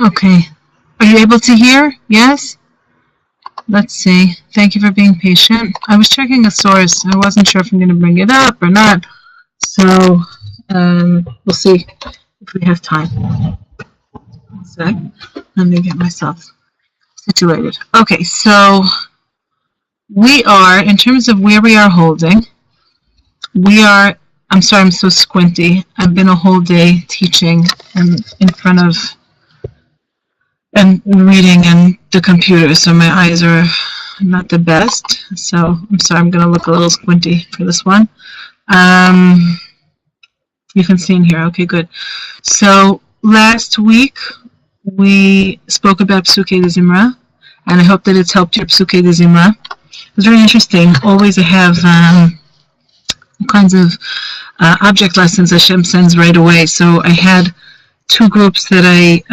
Okay. Are you able to hear? Yes? Let's see. Thank you for being patient. I was checking a source. I wasn't sure if I'm going to bring it up or not. So, we'll see if we have time. One sec. Let me get myself situated. Okay, so we are, in terms of where we are holding, we are, I'm sorry, I'm so squinty. I've been a whole day teaching and in front of and reading and the computer, so my eyes are not the best. So I'm sorry, I'm going to look a little squinty for this one. You can see in here. Okay, good. So last week we spoke about Psukei de Zimra, and I hope that it's helped your Psukei de Zimra. It was very interesting. Always I have all kinds of object lessons Hashem sends right away. So I had two groups that I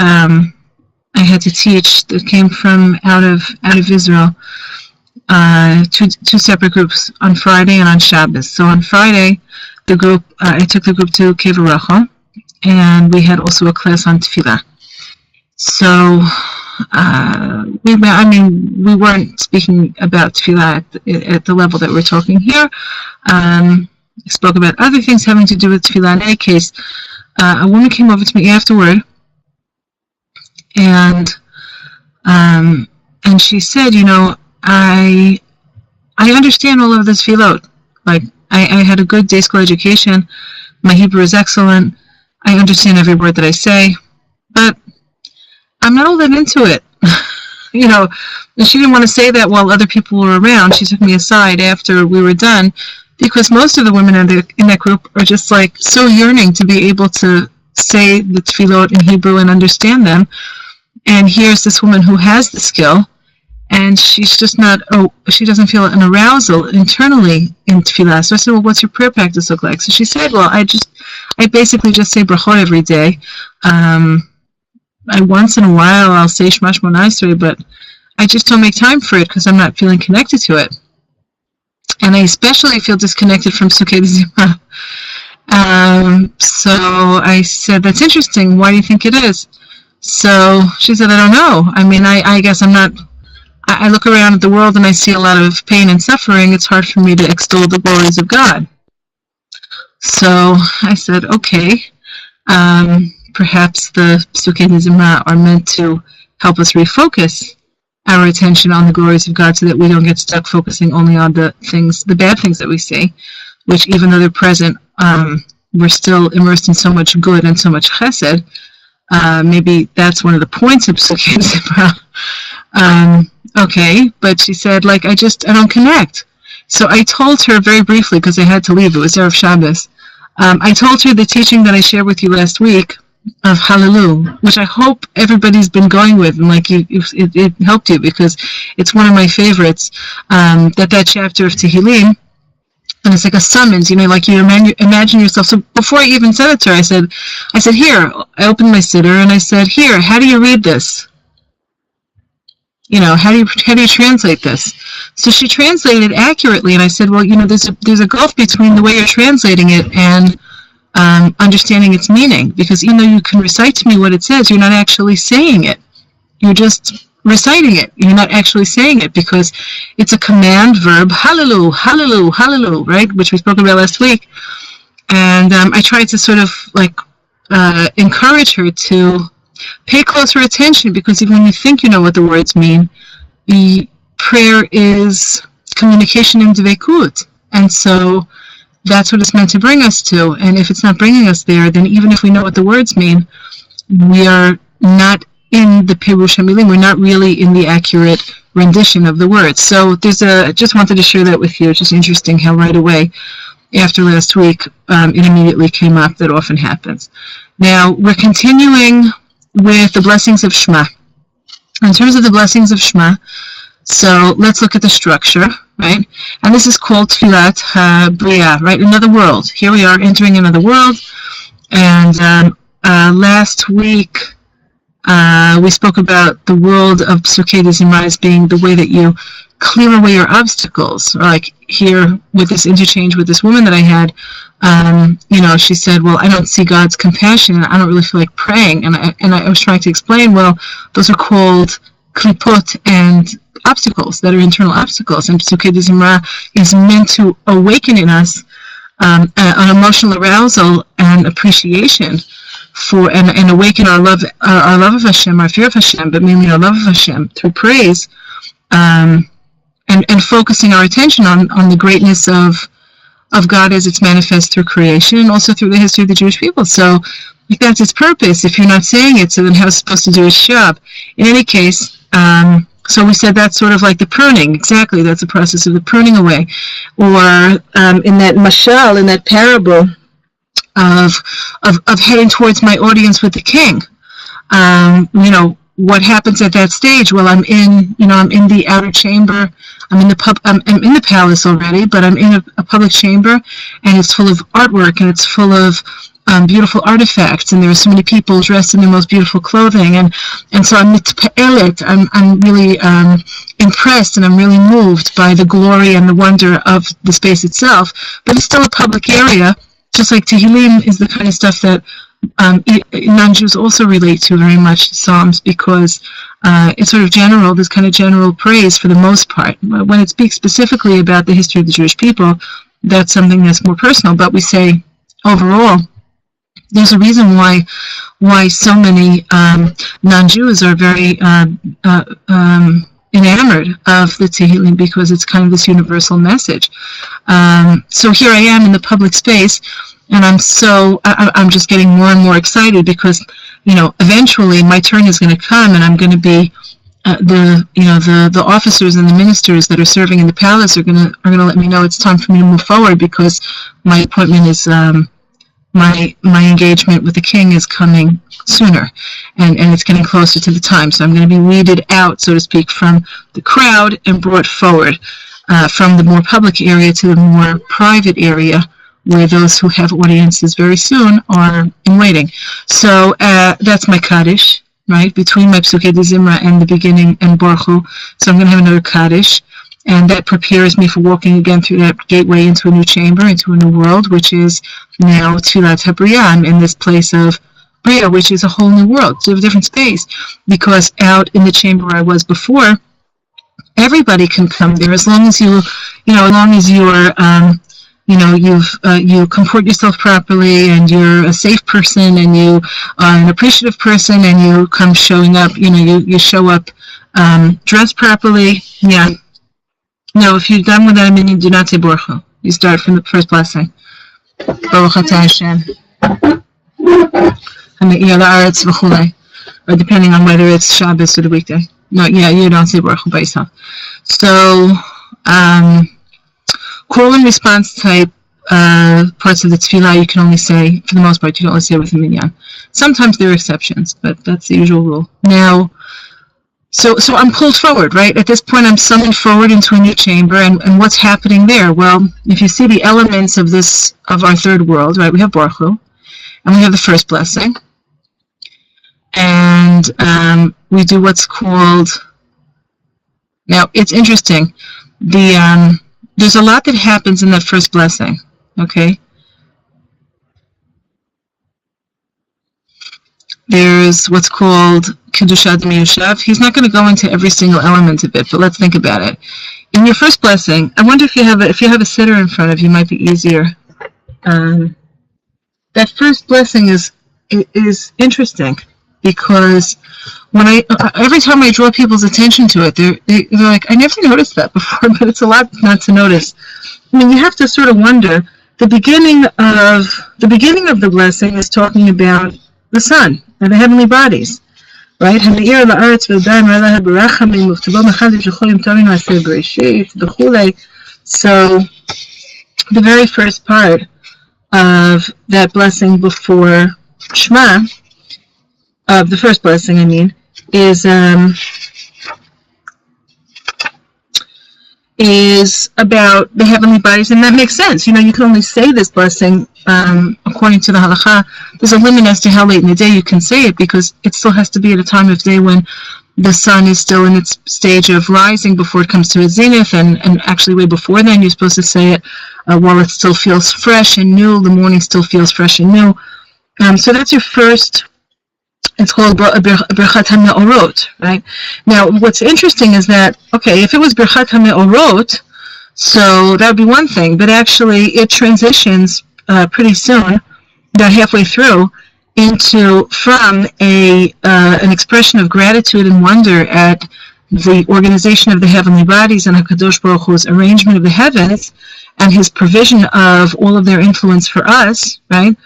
had to teach that came from out of Israel. Two separate groups on Friday and on Shabbos. So on Friday, the group I took the group to Kevarachah, and we had also a class on tefillah. So we weren't speaking about tefillah at the level that we're talking here. We spoke about other things having to do with tefillah. In any case, a woman came over to me afterward, and she said, you know, I understand all of this tefillot. Like, I had a good day school education. My Hebrew is excellent. I understand every word that I say, but I'm not all that into it. You know, and she didn't want to say that while other people were around. She took me aside after we were done, because most of the women in that group are just like so yearning to be able to say the tefillot in Hebrew and understand them. And here's this woman who has the skill, and she's just not, she doesn't feel an arousal internally in tefillah. So I said, well, what's your prayer practice look like? So she said, well, I basically just say brachot every day. Once in a while I'll say Shema Shmona Esrei, but I just don't make time for it because I'm not feeling connected to it. And I especially feel disconnected from Psukei de Zimra. So I said, that's interesting. Why do you think it is? So she said, I don't know. I mean, I guess I'm not, I look around at the world and I see a lot of pain and suffering. It's hard for me to extol the glories of God. So I said, okay, perhaps the Psukei de Zimra are meant to help us refocus our attention on the glories of God so that we don't get stuck focusing only on the bad things that we see, which even though they're present, we're still immersed in so much good and so much chesed. Maybe that's one of the points of Psukei de Zimra. Okay, but she said, like, I don't connect. So I told her very briefly, because I had to leave, it was Erev Shabbos. I told her the teaching that I shared with you last week of Hallelujah, which I hope everybody's been going with, and like it helped you, because it's one of my favorites. That chapter of Tehillim, and it's like a summons, you know, like you imagine yourself. So before I even said it to her, I said, here, I opened my siddur and I said, here, how do you read this? You know, how do you translate this? So she translated it accurately, and I said, well, you know, there's a gulf between the way you're translating it and understanding its meaning, because even though you can recite to me what it says, you're not actually saying it. You're just reciting it. You're not actually saying it, because it's a command verb, hallelujah, hallelujah, hallelujah, right, which we spoke about last week. And I tried to sort of like encourage her to pay closer attention, because even when you think you know what the words mean, the prayer is communication in dveikut, and so that's what it's meant to bring us to. And if it's not bringing us there, then even if we know what the words mean, we are not in the Pirush HaMilim. We're not really in the accurate rendition of the words. So I just wanted to share that with you. It's just interesting how right away after last week it immediately came up. That often happens. Now we're continuing with the blessings of Shema. In terms of the blessings of Shema, so let's look at the structure, right? And this is called Tfilat HaBriah, right? Another world. Here we are entering another world. And last week we spoke about the world of Psukei de Zimra as being the way that you clear away your obstacles. Or like here with this interchange with this woman that I had, she said, well, I don't see God's compassion, and I don't really feel like praying. And I was trying to explain, well, those are called klipot and obstacles that are internal obstacles. And Psukei de Zimra is meant to awaken in us an emotional arousal and appreciation for and awaken our love of Hashem, our fear of Hashem, but mainly our love of Hashem through praise, and focusing our attention on the greatness of God as it's manifest through creation and also through the history of the Jewish people. So if that's its purpose, if you're not saying it, so then how is it supposed to do its job? In any case, so we said that's sort of like the pruning. Exactly, that's the process of the pruning away. Or in that mashal, in that parable of heading towards my audience with the king. What happens at that stage? Well, I'm in the outer chamber. I'm in the palace already, but I'm in a public chamber, and it's full of artwork, and it's full of beautiful artifacts, and there are so many people dressed in their most beautiful clothing, and so I'm really impressed, and I'm really moved by the glory and the wonder of the space itself. But it's still a public area, just like Tehillim is the kind of stuff that non-Jews also relate to very much, Psalms, because it's sort of general, this kind of general praise for the most part. When it speaks specifically about the history of the Jewish people, that's something that's more personal, but we say overall, there's a reason why so many non-Jews are very enamored of the Tehillim, because it's kind of this universal message. So here I am in the public space, and I'm just getting more and more excited, because eventually my turn is going to come, and I'm going to be the officers and the ministers that are serving in the palace are going to let me know it's time for me to move forward, because my appointment is my engagement with the king is coming sooner, and it's getting closer to the time. So I'm going to be weeded out, so to speak, from the crowd and brought forward from the more public area to the more private area, where those who have audiences very soon are in waiting. So that's my Kaddish, right, between my Psukei de Zimra and the beginning and Baruch Hu. So I'm going to have another Kaddish, and that prepares me for walking again through that gateway into a new chamber, into a new world, which is now tefillot HaBriah. I'm in this place of Bria, which is a whole new world, so a different space, because out in the chamber where I was before, everybody can come there as long as you comport yourself properly, and you're a safe person, and you are an appreciative person, and you come showing up, you show up dressed properly. Yeah. No, if you're done with that, you do not say Baruch Hu. You start from the first blessing. Baruch Atah Hashem. Or depending on whether it's Shabbos or the weekday. No, yeah, you don't say Baruch Hu by yourself. So, call and response type parts of the tefillah you can only say, for the most part, you can only say with a minyan. Sometimes there are exceptions, but that's the usual rule. Now, so I'm pulled forward, right? At this point, I'm summoned forward into a new chamber, and what's happening there? Well, if you see the elements of our third world, right? We have Baruch Hu, and we have the first blessing, and we do what's called. Now, it's interesting. There's a lot that happens in that first blessing, okay? There's what's called Kedushat Miyushav. He's not going to go into every single element of it, but let's think about it. In your first blessing, I wonder if you have a siddur in front of you, it might be easier. That first blessing is interesting, because every time I draw people's attention to it, they're like, I never noticed that before, but it's a lot not to notice. I mean, you have to sort of wonder. The beginning of the blessing is talking about the sun and the heavenly bodies, right? So the very first part of that blessing before Shema, of the first blessing, I mean, is about the heavenly bodies, and that makes sense. You can only say this blessing according to the halakha. There's a limit as to how late in the day you can say it, because it still has to be at a time of day when the sun is still in its stage of rising before it comes to its zenith, and actually way before then you're supposed to say it while it still feels fresh and new. The morning still feels fresh and new. So that's your first. It's called Birchat HaMe'orot, right? Now, what's interesting is that, okay, if it was Birchat HaMe'orot, so that would be one thing, but actually it transitions pretty soon, about halfway through, from an expression of gratitude and wonder at the organization of the heavenly bodies and HaKadosh Baruch Hu's arrangement of the heavens and his provision of all of their influence for us, right?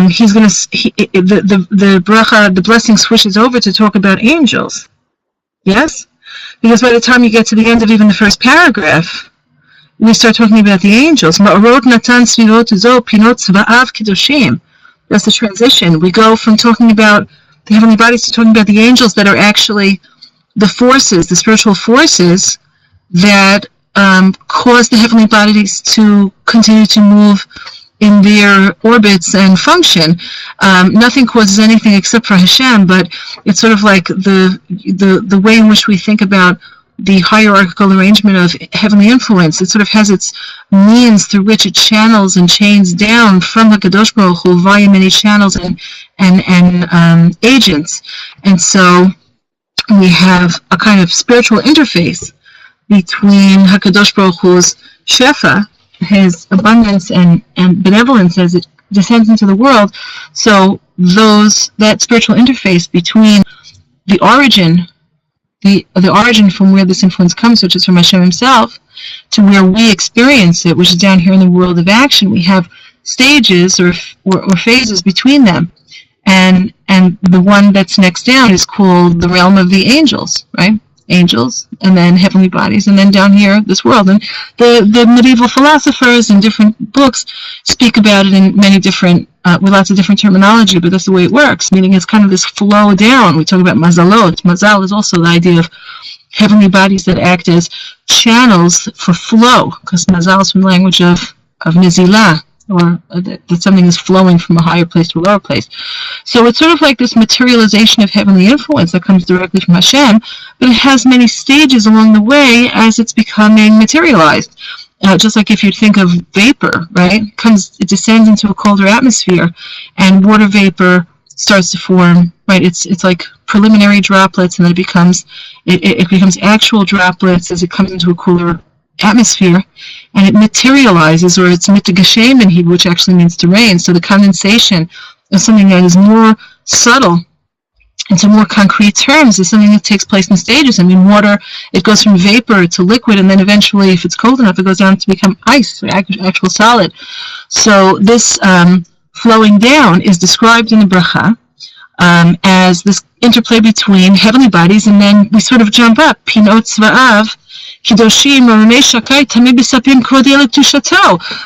He's going to the bracha, the blessing switches over to talk about angels. Yes, because by the time you get to the end of even the first paragraph, we start talking about the angels. Ma'orot natan svirot zo pinot tzva'av kedoshim. That's the transition. We go from talking about the heavenly bodies to talking about the angels that are actually the forces, the spiritual forces that cause the heavenly bodies to continue to move in their orbits and function. Nothing causes anything except for Hashem, but it's sort of like the way in which we think about the hierarchical arrangement of heavenly influence. It sort of has its means through which it channels and chains down from HaKadosh Baruch Hu via many channels and agents. And so we have a kind of spiritual interface between HaKadosh Baruch Hu's Shefa, his abundance and benevolence as it descends into the world. So that spiritual interface between the origin from where this influence comes, which is from Hashem himself, to where we experience it, which is down here in the world of action. We have stages or phases between them, and the one that's next down is called the realm of the angels, right? Angels, and then heavenly bodies, and then down here, this world. And the medieval philosophers in different books speak about it in many different, with lots of different terminology, but that's the way it works, meaning it's kind of this flow down. We talk about mazalot. Mazal is also the idea of heavenly bodies that act as channels for flow, because mazal is from the language of nizilah, or that something is flowing from a higher place to a lower place. So it's sort of like this materialization of heavenly influence that comes directly from Hashem, but it has many stages along the way as it's becoming materialized. Just like if you think of vapor, right? It descends into a colder atmosphere, and water vapor starts to form, right? It's like preliminary droplets, and then it becomes actual droplets as it comes into a cooler atmosphere, and it materializes, or it's mitagashem in Hebrew, which actually means to rain. So the condensation of something that is more subtle into more concrete terms is something that takes place in stages. I mean, water, it goes from vapor to liquid, and then eventually, if it's cold enough, it goes down to become ice, or actual solid. So this flowing down is described in the bracha as this interplay between heavenly bodies, and then we sort of jump up, pinot tzva'av Kidoshim,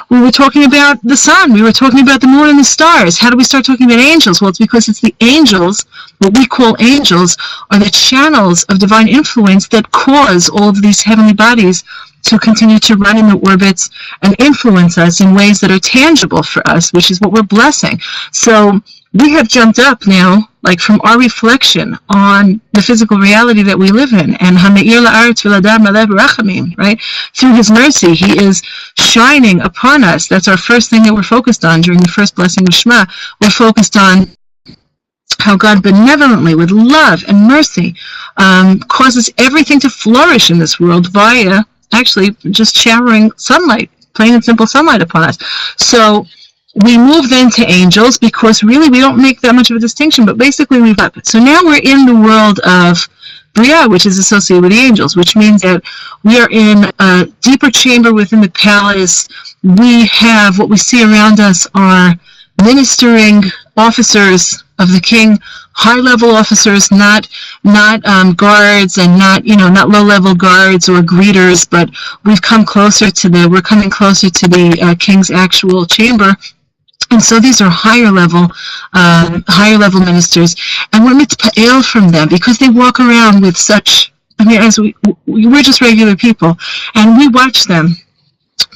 we were talking about the sun, we were talking about the moon and the stars. How do we start talking about angels? Well, it's because it's the angels, what we call angels, are the channels of divine influence that cause all of these heavenly bodies to continue to run in the orbits and influence us in ways that are tangible for us, which is what we're blessing. So we have jumped up now, like from our reflection on the physical reality that we live in, and right? Through his mercy, he is shining upon us. That's our first thing that we're focused on during the first blessing of Shema. We're focused on how God benevolently, with love and mercy, causes everything to flourish in this world via actually just showering sunlight, plain and simple sunlight upon us. So we move then to angels, because really we don't make that much of a distinction, but basically we've got it. So now we're in the world of Bria, which is associated with the angels, which means that we are in a deeper chamber within the palace. We have, what we see around us are ministering officers of the king, high-level officers, not guards, and not low-level guards or greeters, but we're coming closer to the king's actual chamber. And so these are higher level ministers, and we're mitpa'el from them, because they walk around with such, as we're just regular people, and we watch them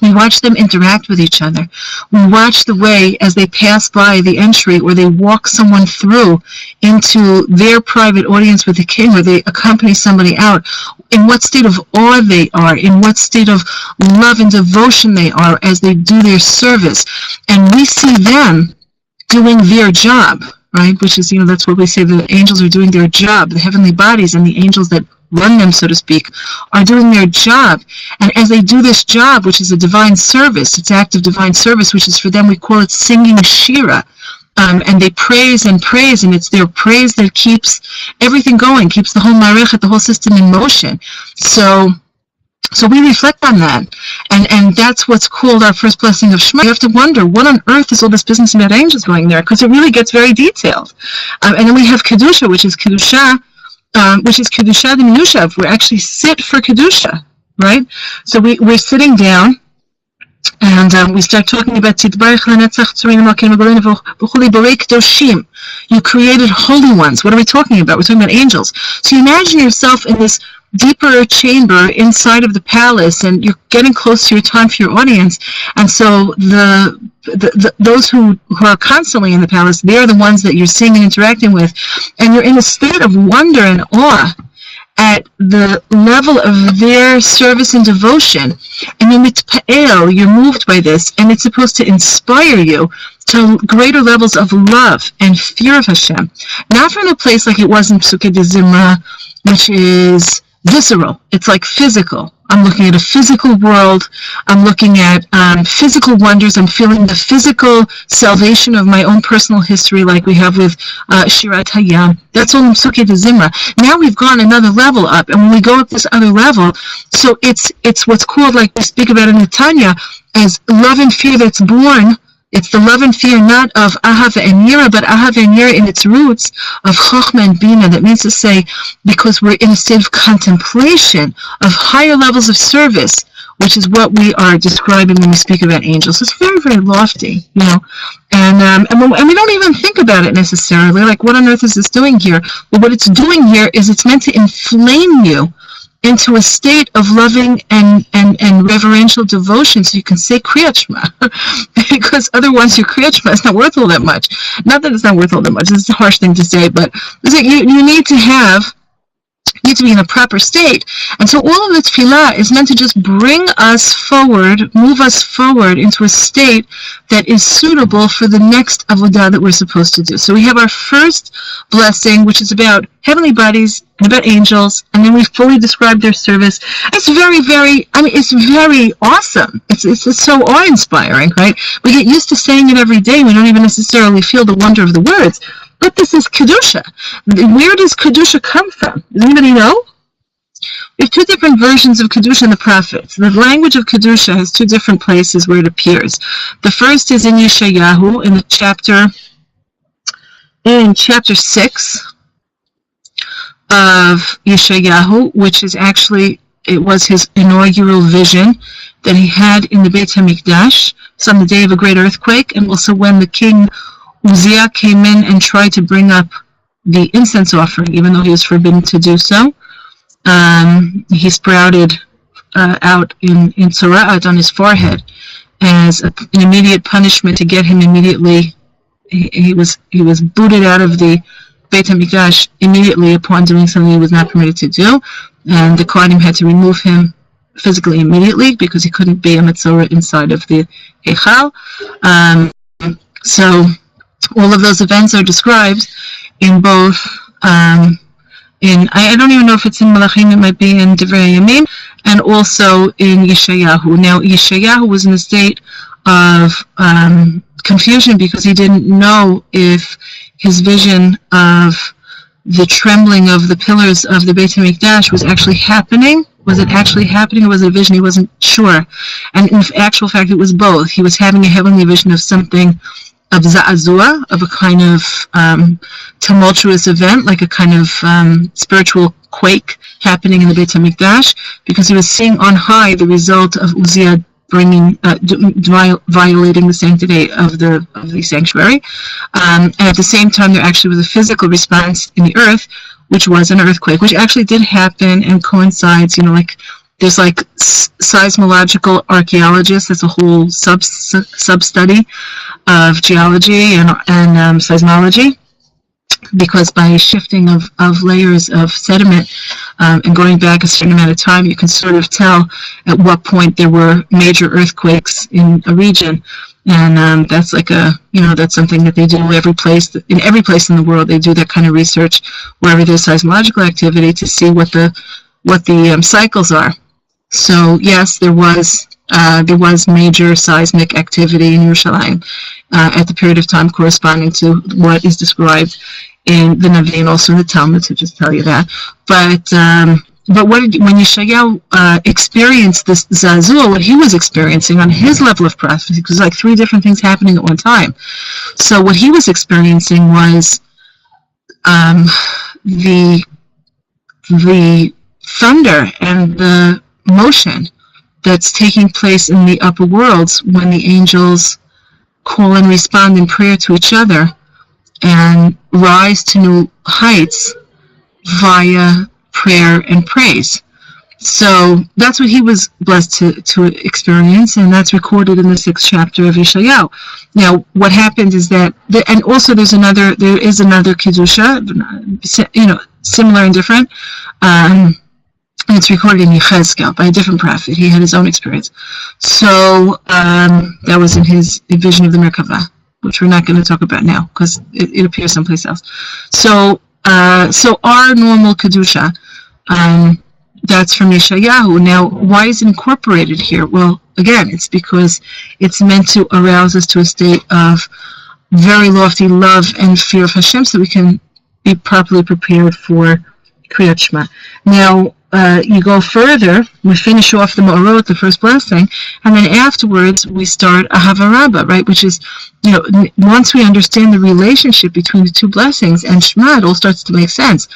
We watch them interact with each other. We watch the way as they pass by the entry or they walk someone through into their private audience with the king, or they accompany somebody out, in what state of awe they are, in what state of love and devotion they are as they do their service. And we see them doing their job, right? Which is, that's what we say, the angels are doing their job. The heavenly bodies and the angels that run them, so to speak, are doing their job. And as they do this job, which is a divine service, it's active divine service, which is for them, we call it singing Shira. And they praise and praise, and it's their praise that keeps everything going, keeps the whole Maariv, the whole system in motion. So we reflect on that, and that's what's called our first blessing of Shema. You have to wonder, what on earth is all this business about angels going there? Because it really gets very detailed. And then we have Kedusha, which is Kedusha the Minushav. We actually sit for Kedusha, right? So we're sitting down, and we start talking about you created holy ones. What are we talking about? We're talking about angels. So you imagine yourself in this deeper chamber inside of the palace, and you're getting close to your time for your audience. And so those who are constantly in the palace, they're the ones that you're seeing and interacting with, and you're in a state of wonder and awe at the level of their service and devotion. And you're moved by this, and it's supposed to inspire you to greater levels of love and fear of Hashem. Not from a place like it was in Psukei de Zimra, which is visceral. It's like physical. I'm looking at a physical world. I'm looking at physical wonders. I'm feeling the physical salvation of my own personal history, like we have with Shirat Hayam. That's all in Psukei de Zimra. Now we've gone another level up, and when we go up this other level, so it's what's called, like we speak about in the Tanya, as love and fear that's born. It's the love and fear not of Ahava and Yira, but Ahava and Yira in its roots of Chochmah and Bina. That means to say, because we're in a state of contemplation of higher levels of service, which is what we are describing when we speak about angels. It's very, very lofty, and we don't even think about it necessarily. Like, what on earth is this doing here? But what it's doing here is it's meant to inflame you into a state of loving and reverential devotion, so you can say Kriyat Shema. Because otherwise your Kriyat Shema is not worth all that much. Not that it's not worth all that much, it's a harsh thing to say, but you need to be in a proper state. And so all of the tefillah is meant to just bring us forward, move us forward into a state that is suitable for the next avodah that we're supposed to do. So we have our first blessing, which is about heavenly bodies and about angels, and then we fully describe their service. It's very, very, it's very awesome. It's so awe-inspiring, right? We get used to saying it every day. We don't even necessarily feel the wonder of the words. But this is Kedusha. Where does Kedusha come from? Does anybody know? We have two different versions of Kedusha in the prophets. The language of Kedusha has two different places where it appears. The first is in Yeshayahu, in chapter 6 of Yeshayahu, which is actually, it was his inaugural vision that he had in the Beit HaMikdash. It's on the day of a great earthquake, and also when the king Uzziah came in and tried to bring up the incense offering, even though he was forbidden to do so. He sprouted out in Tzora'at on his forehead as an immediate punishment to get him immediately. He was booted out of the Beit HaMikdash immediately upon doing something he was not permitted to do, and the Kohanim had to remove him physically immediately because he couldn't be a Metzorah inside of the Heichal. So all of those events are described in both, I don't even know if it's in Malachim, it might be in Divrei Yamim, and also in Yeshayahu. Now, Yeshayahu was in a state of confusion because he didn't know if his vision of the trembling of the pillars of the Beit HaMikdash was actually happening. Was it actually happening, or was it a vision? He wasn't sure. And in actual fact, it was both. He was having a heavenly vision of something of za'azua, of a kind of tumultuous event, like a kind of spiritual quake happening in the Beit HaMikdash, because he was seeing on high the result of Uzziah violating the sanctity of the sanctuary. And at the same time, there actually was a physical response in the earth, which was an earthquake, which actually did happen and coincides, like there's like seismological archaeologists. That's a whole sub-study of geology and seismology, because by shifting of layers of sediment and going back a certain amount of time, you can sort of tell at what point there were major earthquakes in a region. And that's like that's something that they do in every place in the world. They do that kind of research wherever there's seismological activity to see what the cycles are. So yes, there was major seismic activity in Yerushalayim at the period of time corresponding to what is described in the Navi and also in the Talmud, to just tell you that. But when Yeshayahu experienced this zazua, what he was experiencing on his level of prophecy, because like 3 different things happening at one time. So what he was experiencing was the thunder and the motion that's taking place in the upper worlds when the angels call and respond in prayer to each other and rise to new heights via prayer and praise. So that's what he was blessed to experience, and that's recorded in the 6th chapter of Yeshayahu. Now, what happened is that, and also there is another kedusha, similar and different. And it's recorded in Yechezkel by a different prophet. He had his own experience. So that was in his vision of the Merkava, which we're not going to talk about now because it appears someplace else. So our normal kedusha, that's from Yeshayahu. Now, why is it incorporated here? Well, again, it's because it's meant to arouse us to a state of very lofty love and fear of Hashem, so we can be properly prepared for Kriyat Shema. Now, you go further, we finish off the Ma'orot, the first blessing, and then afterwards we start Ahava Rabbah, right? Which is, once we understand the relationship between the 2 blessings and Shema, it all starts to make sense.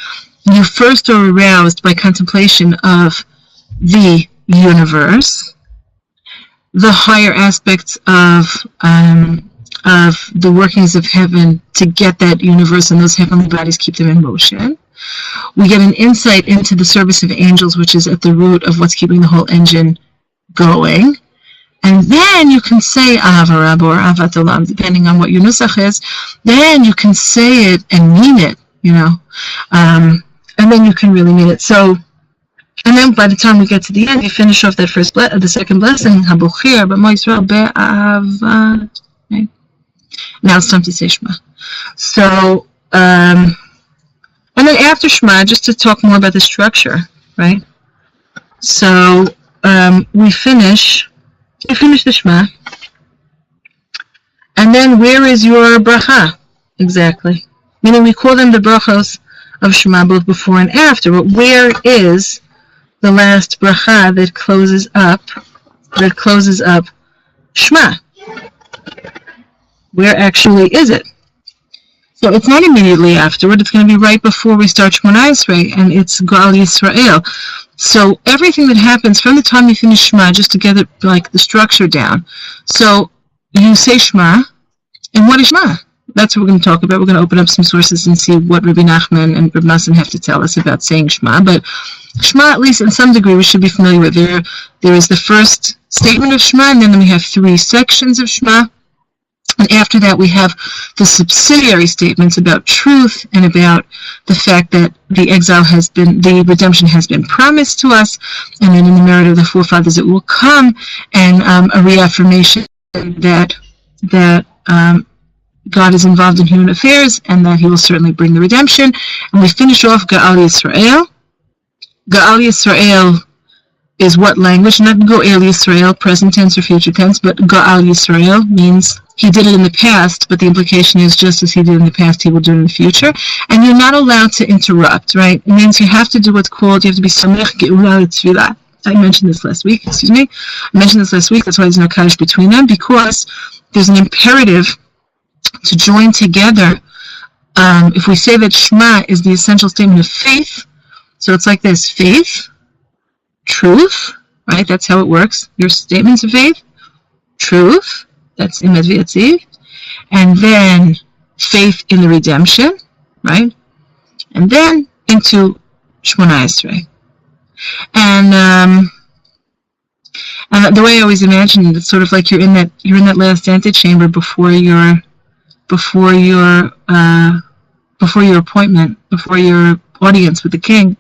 You first are aroused by contemplation of the universe, the higher aspects of the workings of heaven to get that universe and those heavenly bodies, keep them in motion. We get an insight into the service of angels, which is at the root of what's keeping the whole engine going. And then you can say Ahava Rabbah or Ahavat Olam, depending on what your nusach is. Then you can say it and mean it, and then you can really mean it. So, and then by the time we get to the end, you finish off that the second blessing, Habuchir, but Moisrael be'ahavat. Right? Now it's time to say Shema. So, and then after Shema, just to talk more about the structure, right? So we finish the Shema, and then where is your bracha exactly? Meaning we call them the brachos of Shema both before and after, but where is the last bracha that closes up Shema? Where actually is it? So it's not immediately afterward. It's going to be right before we start Shemona Esrei, and it's Gal Yisrael. So everything that happens from the time you finish Shema, just to get it like the structure down. So you say Shema, and what is Shema? That's what we're going to talk about. We're going to open up some sources and see what Rabbi Nachman and Rabbi Nassim have to tell us about saying Shema. But Shema, at least in some degree, we should be familiar with. There is the first statement of Shema, and then we have 3 sections of Shema. And after that, we have the subsidiary statements about truth and about the fact that the redemption has been promised to us, and then in the merit of the forefathers it will come, and a reaffirmation that God is involved in human affairs and that He will certainly bring the redemption. And we finish off Ga'al Yisrael. Ga'al Yisrael is what language? Not Go'el Yisrael, present tense or future tense, but Ga'al Yisrael means He did it in the past, but the implication is just as He did in the past, He will do it in the future. And you're not allowed to interrupt, right? It means you have to do what's called, you have to be Samech Ge'ula Tefillah. I mentioned this last week, that's why there's no kaddish between them, because there's an imperative to join together. If we say that Shema is the essential statement of faith, so it's like this: faith, truth, right? That's how it works. Your statements of faith, truth, that's Emet V'Yatziv, and then faith in the redemption, right? And then into Shemona Esrei. And And the way I always imagine it, it's sort of like you're in that last antechamber before your appointment, before your audience with the king.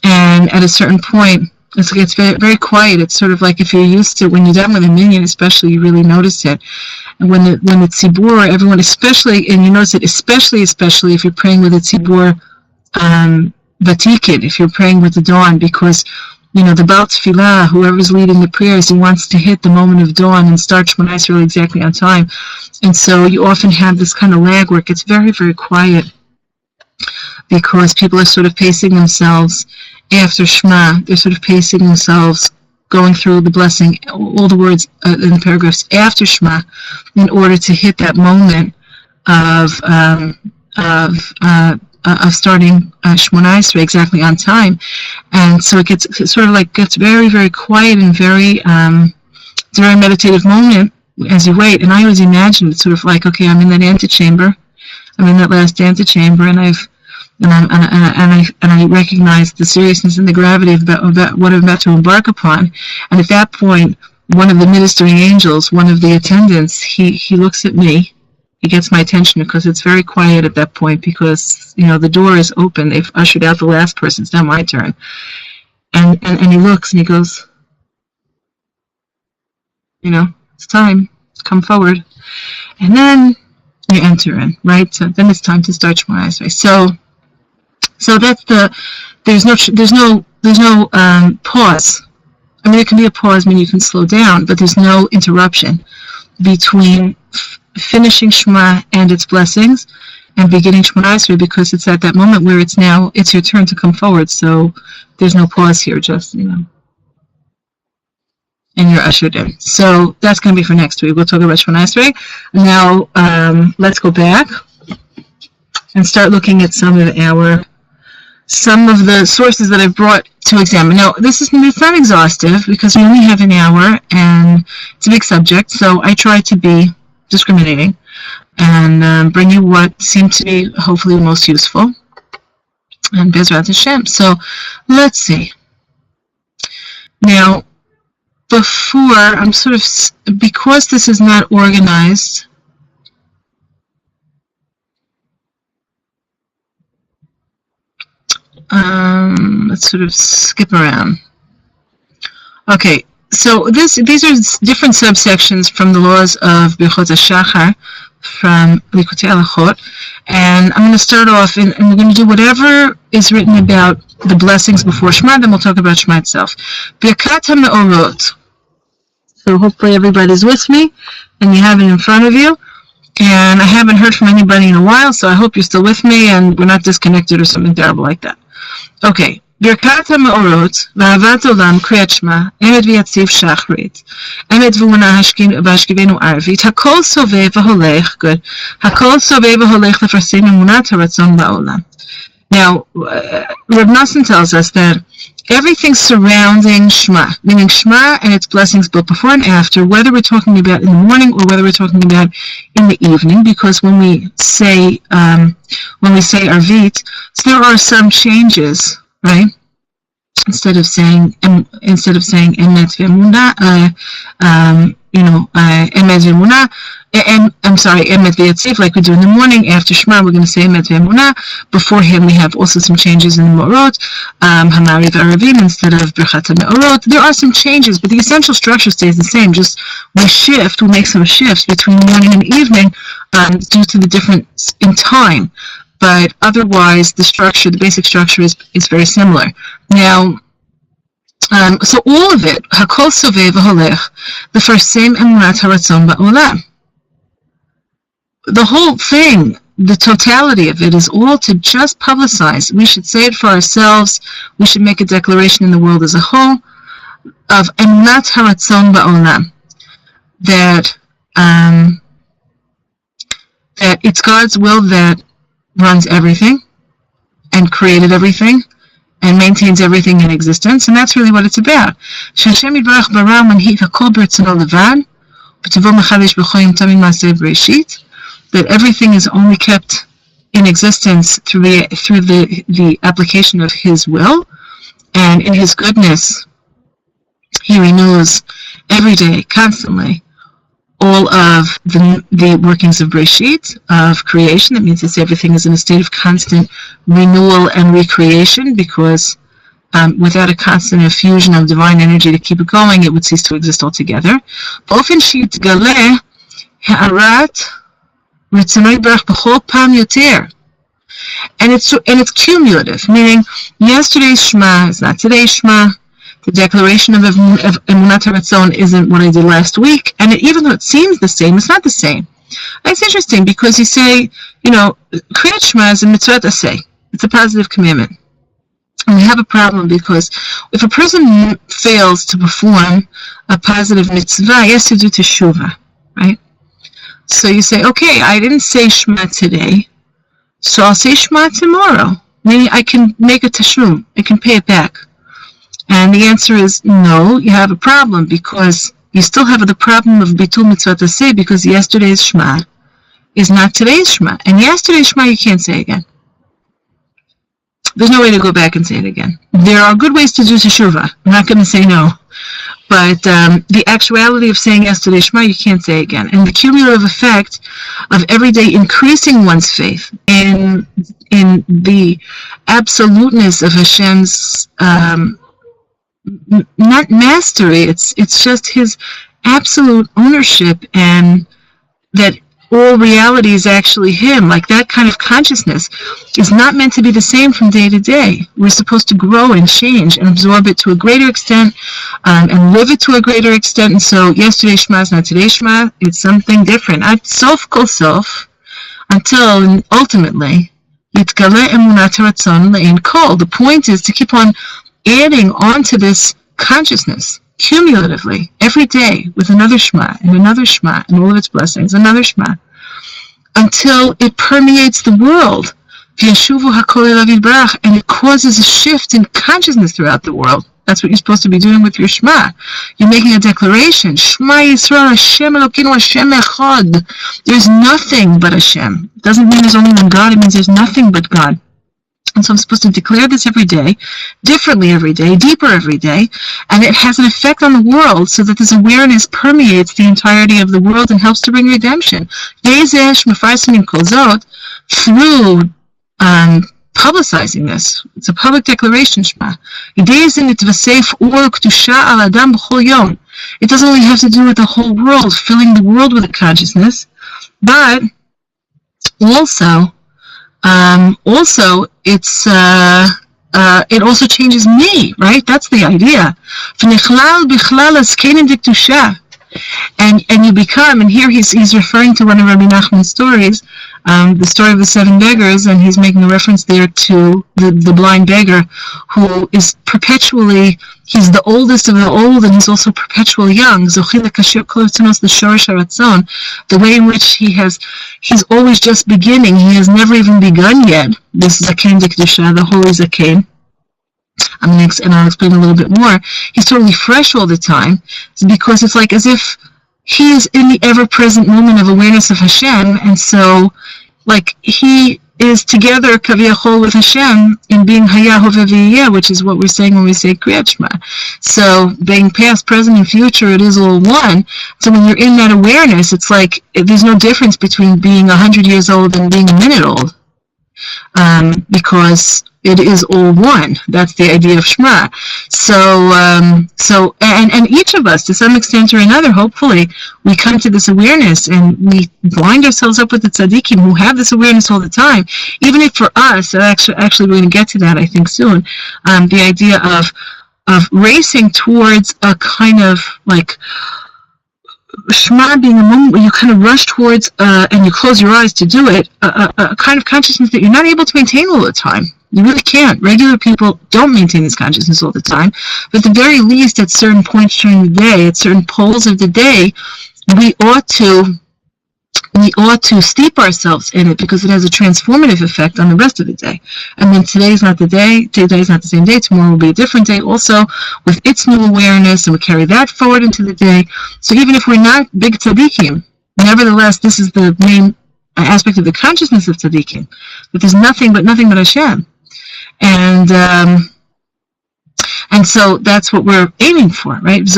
And at a certain point, it gets very, very quiet. It's sort of like if you're used to, when you're done with a minyan, especially, you really notice it. And when the tzibur, everyone, especially, and you notice it, especially if you're praying with a tzibur vatikin, if you're praying with the dawn, because the Baal Tefillah, whoever's leading the prayers, he wants to hit the moment of dawn and start Shmoneh Esrei exactly on time. And so you often have this kind of lag where it gets very, very quiet because people are sort of pacing themselves after Shema. They're sort of pacing themselves, going through the blessing, all the words in the paragraphs after Shema, in order to hit that moment of starting Shmoneh Esrei exactly on time. And so it gets very, very quiet and very, it's a very meditative moment as you wait. And I always imagine it's sort of like, okay, I'm in that antechamber, I'm in that last antechamber, and I recognize the seriousness and the gravity of what I'm about to embark upon. And at that point, one of the ministering angels, one of the attendants, he looks at me. He gets my attention because it's very quiet at that point because, the door is open. They've ushered out the last person. It's now my turn. And he looks and he goes, it's time. Come forward. And then you enter in, right? So then it's time to start Shmoneh Esrei. So that's there's no pause. I mean, there can be a pause, you can slow down, but there's no interruption between finishing Shema and its blessings and beginning Shmoneh Esrei, because it's at that moment where it's your turn to come forward. So there's no pause here, just, and you're ushered in. So that's going to be for next week. We'll talk about Shmoneh Esrei. Now, let's go back and start looking at some of the sources that I've brought to examine. Now, it's not exhaustive because we only have an hour and it's a big subject, so I try to be discriminating and bring you what seemed to be hopefully most useful. And Bezrat Hashem. So let's see. Now, because this is not organized, let's sort of skip around. Okay, so these are different subsections from the laws of Birchot HaShachar from Likutey Moharan, and I'm going to start off, and we're going to do whatever is written about the blessings before Shema, then we'll talk about Shema itself. Birkat HaMeorot. So hopefully everybody's with me, and you have it in front of you. And I haven't heard from anybody in a while, so I hope you're still with me and we're not disconnected or something terrible like that. Okay. Birkat HaMeorot, V'ahavat Olam, Kriyat Shema, Emet V'yatziv Shacharit, Emet V'una Hashkivenu Arvit, Hakol Soveh V'holech, good, Hakol Soveh V'holech Lefarsim Emunat HaRatzon Ba'olam. Now, Reb Nosson tells us that everything surrounding Shema, meaning Shema and its blessings both before and after, whether we're talking about in the morning or whether we're talking about in the evening, because when we say Arvit, so there are some changes, right? Instead of saying Emet V'Emunah, Emet V'Emunah, Emet V'Yatziv, like we do in the morning. After Shema, we're going to say Emet V'Emunah. Beforehand, we have also some changes in the Maariv, Maariv Aravim instead of Birkat HaMeorot. There are some changes, but the essential structure stays the same. Just we make some shifts between morning and evening due to the difference in time. But otherwise, the basic structure is very similar. Now, so all of it, Hakol Soveh V'holech, the first same Emunat HaRatzon Ba'olam. The whole thing, the totality of it is all to just publicize. We should say it for ourselves. We should make a declaration in the world as a whole of Emunat HaRatzon Ba'olam, that it's God's will that runs everything and created everything and maintains everything in existence, and that's really what it's about. Hashem Yitbarach bara manhit hakol b'rtzono levad, b'tavo mechadesh b'choyim tamim ma'aseh b'reshit, that everything is only kept in existence through the application of His will, and in His goodness He renews every day, constantly, all of the workings of Breshit, of creation. That means that everything is in a state of constant renewal and recreation, because without a constant infusion of divine energy to keep it going, it would cease to exist altogether. באופן שיתגלה הערת רצונו יתברך בכל פעם יותר. And it's cumulative, meaning yesterday's Shema is not today's Shema. The declaration of Emunat HaRatzon isn't what I did last week, and even though it seems the same, it's not the same. And it's interesting because you say, Kriyat Shema is a mitzvot aseh. It's a positive commandment. And we have a problem because if a person fails to perform a positive mitzvah, he has to do teshuvah, right? So you say, okay, I didn't say Shema today, so I'll say Shema tomorrow. Meaning I can make a teshum, I can pay it back. And the answer is no, you have a problem, because you still have the problem of bitul mitzvot aseh, because yesterday's Shema is not today's Shema. And yesterday's Shema you can't say again. There's no way to go back and say it again. There are good ways to do teshuvah. I'm not going to say no. But the actuality of saying yesterday's Shema, you can't say again. And the cumulative effect of every day increasing one's faith in the absoluteness of Hashem's not mastery, it's just His absolute ownership, and that all reality is actually Him. Like that kind of consciousness is not meant to be the same from day to day. We're supposed to grow and change and absorb it to a greater extent, and live it to a greater extent. And so yesterday's Shema is not today's Shema. It's something different. At sof kol sof, until ultimately yitgale emunat haratzon le'ein kol. The point is to keep on adding on to this consciousness cumulatively every day with another Shema and all of its blessings, another Shema, until it permeates the world, and it causes a shift in consciousness throughout the world. That's what you're supposed to be doing with your Shema. You're making a declaration. Shema Yisrael Hashem Elokeinu Hashem Echad. There's nothing but Hashem. It doesn't mean there's only one God. It means there's nothing but God. And so I'm supposed to declare this every day, differently every day, deeper every day, and it has an effect on the world so that this awareness permeates the entirety of the world and helps to bring redemption. Through publicizing this. It's a public declaration, Shema. It doesn't only have to do with the whole world, filling the world with a consciousness, but also it also changes me, right? That's the idea. And you become, and here he's referring to one of Rabbi Nachman's stories, the story of the 7 beggars, and he's making a reference there to the blind beggar who is perpetually, he's the oldest of the old, and he's also perpetually young. The way in which he's always just beginning, he has never even begun yet. This Zaken Dikdusha, the holy Zaken. And I'll explain a little bit more. He's totally fresh all the time, because it's like as if he is in the ever-present moment of awareness of Hashem, and so, like, he is together, kaviyachol, with Hashem in being Hayah Hoveh V'yeh, which is what we're saying when we say Kriyat Shema. So, being past, present, and future, it is all one. So when you're in that awareness, it's like there's no difference between being 100 years old and being a minute old, because it is all one. That's the idea of Shema. So each of us, to some extent or another, hopefully, we come to this awareness and we blind ourselves up with the tzaddikim who have this awareness all the time. Even if for us, actually we're going to get to that, I think, soon, the idea of racing towards a kind of like Shema being a moment where you kind of rush towards, and you close your eyes to do it, a kind of consciousness that you're not able to maintain all the time. You really can't. Regular people don't maintain this consciousness all the time. But at the very least, at certain points during the day, at certain poles of the day, we ought to steep ourselves in it, because it has a transformative effect on the rest of the day. And then today's not the day, today's not the same day, tomorrow will be a different day also, with its new awareness, and we carry that forward into the day. So even if we're not big tzaddikim, nevertheless, this is the main aspect of the consciousness of tzaddikim, that there's nothing but Hashem. And And so that's what we're aiming for, right? And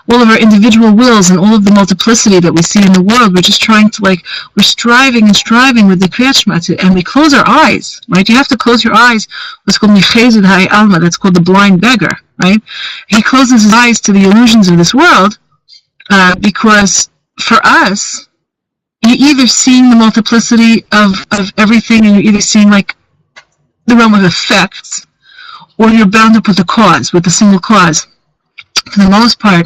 all of our individual wills and all of the multiplicity that we see in the world, we're just trying to, like, we're striving and striving with the Kriyat Shema, and we close our eyes, right? You have to close your eyes. What's called Michezed Hay Alma, that's called the blind beggar, right? He closes his eyes to the illusions of this world, because for us, you're either seeing the multiplicity of everything, and you're either seeing, like, the realm of effects, or you're bound up with the cause, with the single cause. For the most part,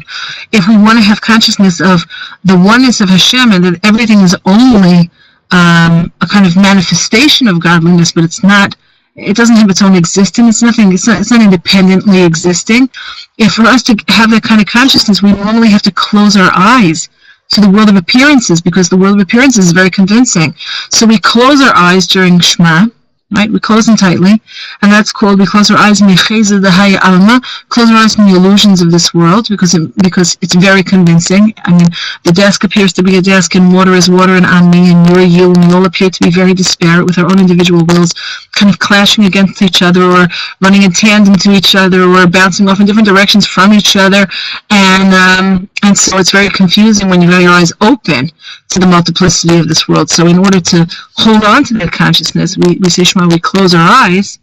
if we want to have consciousness of the oneness of Hashem, and that everything is only a kind of manifestation of godliness, but it's not, it doesn't have its own existence, it's not independently existing. If for us to have that kind of consciousness, we normally have to close our eyes to the world of appearances, because the world of appearances is very convincing. So we close our eyes during Shema, right? We close them tightly, and that's called, we close our eyes, Michezed Hay Alma, close our eyes from the illusions of this world, because it's very convincing. I mean, the desk appears to be a desk, and water is water, and I'm me, and you're you, and we all appear to be very disparate with our own individual wills, kind of clashing against each other, or running in tandem to each other, or bouncing off in different directions from each other, and so it's very confusing when you have your eyes open to the multiplicity of this world. So in order to hold on to that consciousness, we say Shema, we close our eyes,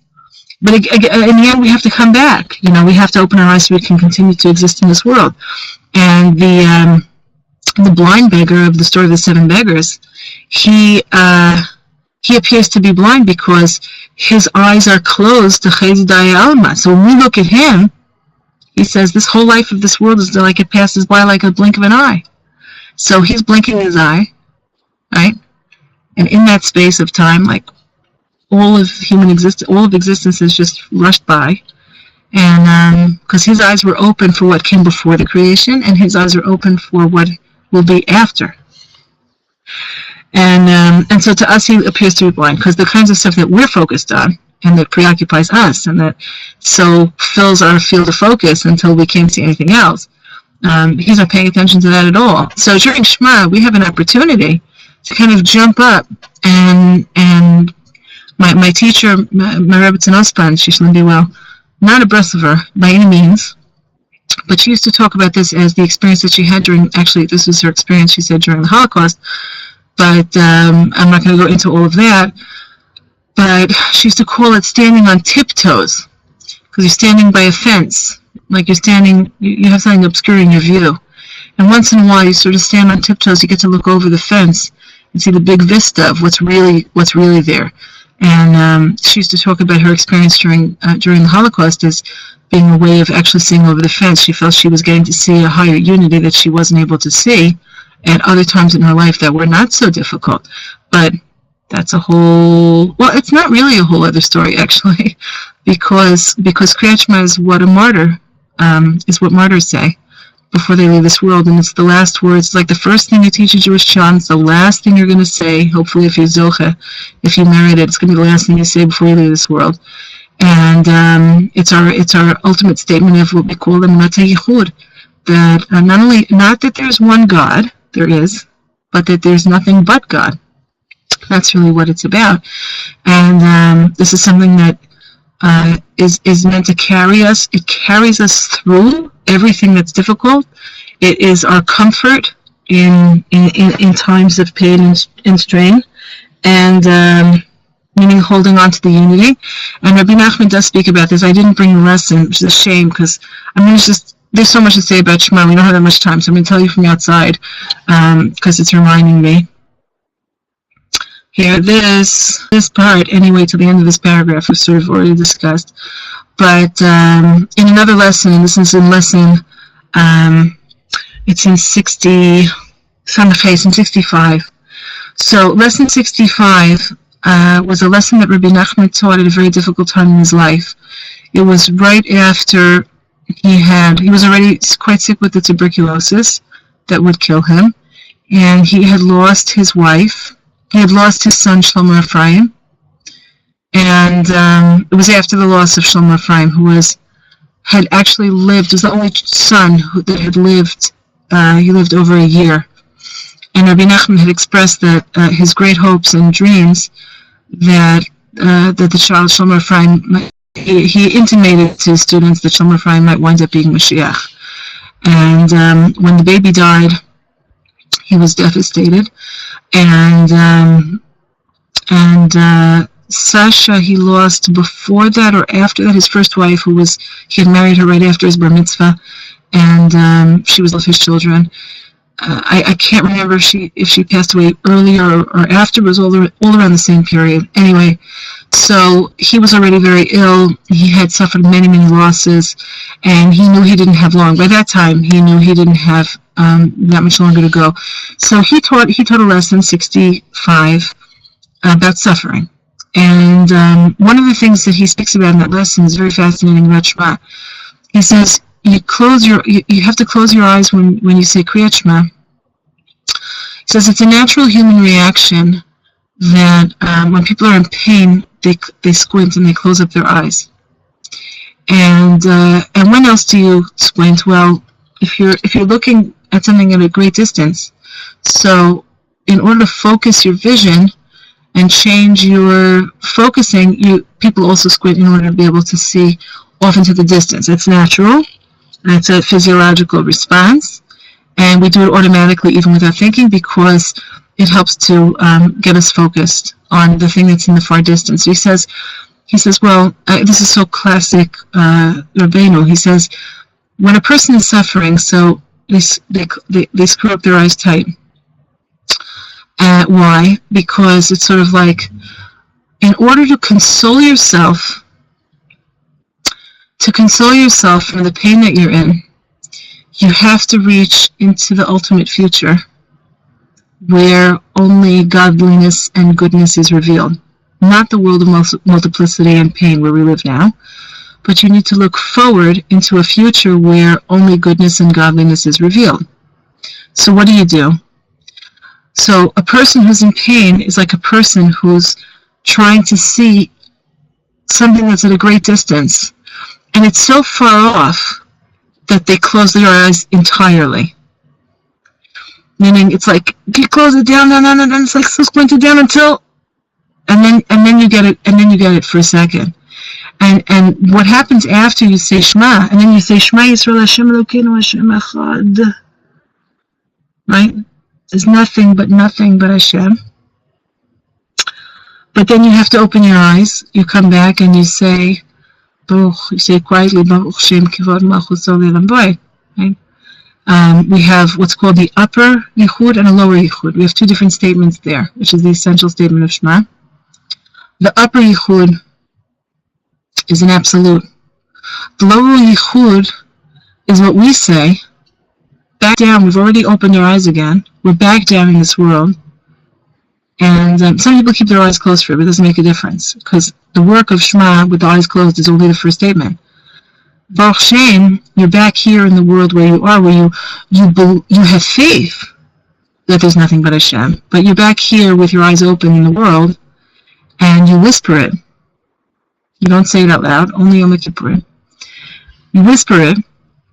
but in the end we have to come back. We have to open our eyes so we can continue to exist in this world. And the blind beggar of the story of the 7 beggars, he appears to be blind because his eyes are closed to Chesed Hay Alma. So when we look at him, he says this whole life of this world is like it passes by like a blink of an eye. So he's blinking his eye, right? And in that space of time, like, all of existence has just rushed by, and because his eyes were open for what came before the creation, and his eyes are open for what will be after. And so to us, he appears to be blind, because the kinds of stuff that we're focused on and that preoccupies us and that so fills our field of focus until we can't see anything else, he's not paying attention to that at all. So during Shema, we have an opportunity to kind of jump up, and my teacher, Maariv, she shouldn't be well, not a Breslover by any means, but she used to talk about this as the experience that she had during, actually this was her experience, she said, during the Holocaust, but I'm not going to go into all of that, but she used to call it standing on tiptoes, because you're standing by a fence, like you're standing, you have something obscuring your view, and once in a while you sort of stand on tiptoes, you get to look over the fence and see the big vista of what's really there. And she used to talk about her experience during the Holocaust as being a way of actually seeing over the fence. She felt she was getting to see a higher unity that she wasn't able to see at other times in her life that were not so difficult. But that's it's not really a whole other story, actually, because Kriyat Shema is what a martyr, is what martyrs say before they leave this world, and it's the last words. Like the first thing you teach a Jewish child, it's the last thing you're going to say. Hopefully, if you're zoche, if you merit it, it's going to be the last thing you say before you leave this world. And it's our ultimate statement of what we call the Minchah Yichud, that not that there's one God, there is, but that there's nothing but God. That's really what it's about. And this is something that is meant to carry us. It carries us through everything that's difficult. It is our comfort in times of pain and strain, and meaning holding on to the unity. And Rabbi Nachman does speak about this. I didn't bring the lesson, which is a shame, because there's so much to say about Shema. We don't have that much time, so I'm going to tell you from the outside, because it's reminding me. Here, this part, anyway, to the end of this paragraph, was sort of already discussed. But in another lesson, and this is in lesson, it's in 65. So lesson 65 was a lesson that Rabbi Nachman taught at a very difficult time in his life. It was right after he was already quite sick with the tuberculosis that would kill him, and he had lost his wife. He had lost his son, Shlomo Ephraim, and it was after the loss of Shlomo Ephraim, who had actually lived, was the only son that had lived, he lived over a year. And Rabbi Nachman had expressed that his great hopes and dreams that the child Shlomo Ephraim he intimated to students that Shlom Ephraim might wind up being Mashiach. And when the baby died, he was devastated. And Sasha, he lost before that or after that his first wife, he had married her right after his bar mitzvah, and she was one of his children. I can't remember if she passed away earlier or after. It was all around the same period. Anyway, so he was already very ill. He had suffered many, many losses, and he knew he didn't have long. By that time, he knew he didn't have that much longer to go. So he taught a lesson, 65, about suffering. And one of the things that he speaks about in that lesson is very fascinating about Shema. He says, you have to close your eyes when you say Kriyat Shema. He says it's a natural human reaction that when people are in pain, they squint and they close up their eyes. And when else do you squint? Well, if you're looking at something at a great distance, so in order to focus your vision and change your focusing, people also squint in order to be able to see off into the distance. It's natural. It's a physiological response, and we do it automatically even without thinking because it helps to get us focused on the thing that's in the far distance. So he says, well, this is so classic Rabbeinu. He says, when a person is suffering, so they screw up their eyes tight. Why? Because it's sort of like, in order to console yourself from the pain that you're in, you have to reach into the ultimate future where only godliness and goodness is revealed. Not the world of multiplicity and pain where we live now, but you need to look forward into a future where only goodness and godliness is revealed. So what do? So a person who's in pain is like a person who's trying to see something that's at a great distance, and it's so far off that they close their eyes entirely. Meaning, it's like you close it down, and it's like so squinted down until, and then you get it for a second. And what happens after you say Shema, and then you say Shema Yisrael Hashem Elokeinu Hashem Echad, right? There's nothing but Hashem. But then you have to open your eyes. You come back and you say quietly, Baruch Shem Kivod Malchus Olam Boy. Right? We have what's called the upper Yichud and a lower Yichud. We have two different statements there, which is the essential statement of Shema. The upper Yichud is an absolute. The lower Yichud is what we say. Back down. We've already opened our eyes again. We're back down in this world. And some people keep their eyes closed for it, but it doesn't make a difference, because the work of Shema with the eyes closed is only the first statement. Baruch Shem, you're back here in the world where you are, where you have faith that there's nothing but Hashem, but you're back here with your eyes open in the world, and you whisper it. You don't say it out loud, only Yom Kippurim. You whisper it